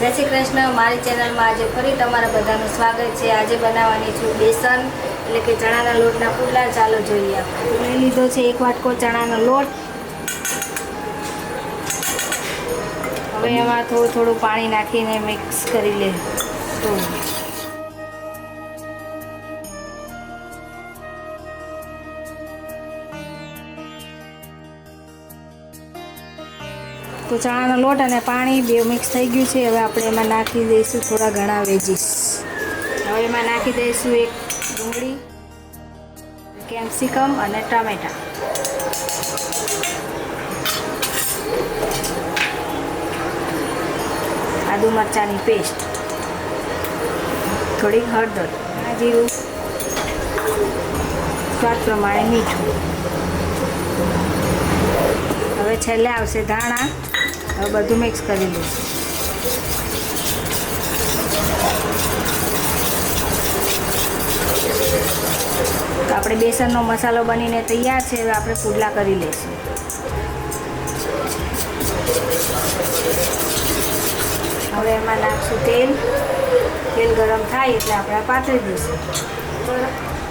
જય શ્રી કૃષ્ણ। મારી ચેનલમાં આજે ફરી તમારા બધાનું સ્વાગત છે। આજે બનાવવાની છું બેસન એટલે કે ચણાના લોટના પુડલા। ચાલો જોઈએ। આપણે લઈ લીધો છે 1 વાટકો ચણાનો લોટ। હવે એમાં થોડું પાણી નાખીને મિક્સ કરી લે। તો ચણાનો લોટ અને પાણી બે મિક્સ થઈ ગયું છે। હવે આપણે એમાં નાખી દઈશું થોડા ઘણા વેજીસ। હવે એમાં નાખી દઈશું 1 ડુંગળી, કેપ્સિકમ અને ટામેટા। આદુ મરચાંની પેસ્ટ, થોડીક હળદર, જીરું, સ્વાદ પ્રમાણે મીઠું। હવે છેલ્લે આવશે ધાણા। હવે બધું મિક્સ કરી લઈશું। તો આપણે બેસનનો મસાલો બનીને તૈયાર છે। હવે આપણે પુડલા કરી લઈશું। હવે એમાં નાખશું તેલ। તેલ ગરમ થાય એટલે આપણે પાથરી દઈશું।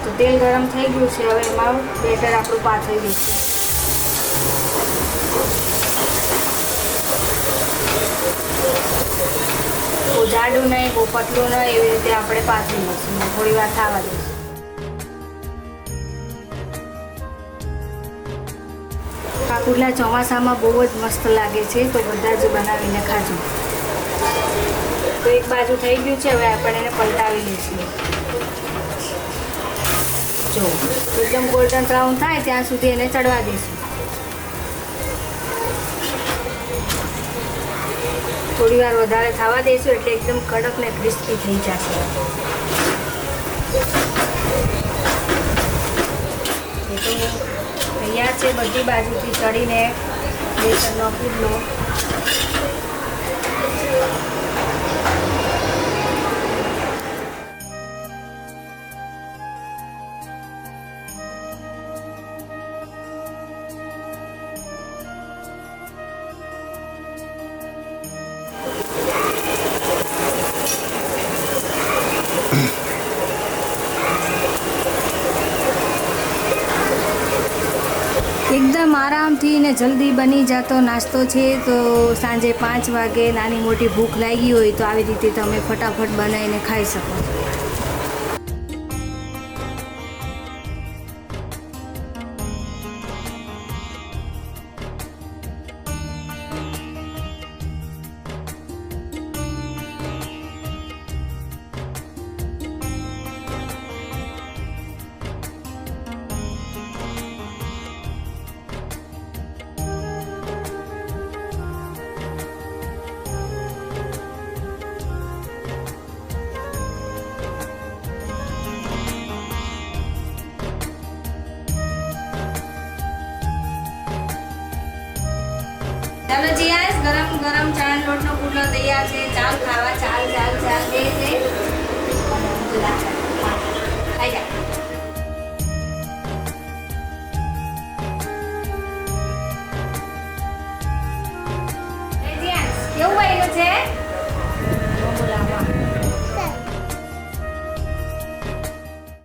તો તેલ ગરમ થઈ ગયું છે। હવે એમાં બેટર આપણું પાથરી દઈશું। બહુ જાડું નહીં, બહુ પતલું નહીં, એવી રીતે આપણે પાથરી લઈશું। થોડી વાર થવા દઈશું। આ પુડલા ચોમાસામાં બહુ જ મસ્ત લાગે છે, તો બધા જ બનાવીને ખાજો। તો એક બાજુ થઈ ગયું છે। હવે આપણે એને પલટાવી લઈશું। જો એકદમ ગોલ્ડન બ્રાઉન થાય ત્યાં સુધી એને ચડવા દઈશું। થોડી વાર વધારે થવા દઈશું એટલે એકદમ કડક ને ક્રિસ્પી થઈ જશે। એ તો તૈયાર છે બધી બાજુથી ચડીને બેસનનો પુડલો। એકદમ આરામથી ને જલ્દી બની જતો નાસ્તો છે। તો સાંજે 5 વાગે નાની મોટી ભૂખ લાગી હોય તો આવી રીતે તમે ફટાફટ બનાવીને ખાઈ શકો છો। ચાલો જી આજ ગરમ ગરમ ચણા લોટનો પુડલો તૈયાર છે। ચાલ ખાવા, ચાલ ચાલ ચાલ દે ખાઈ જા। કેવું બન્યું છે?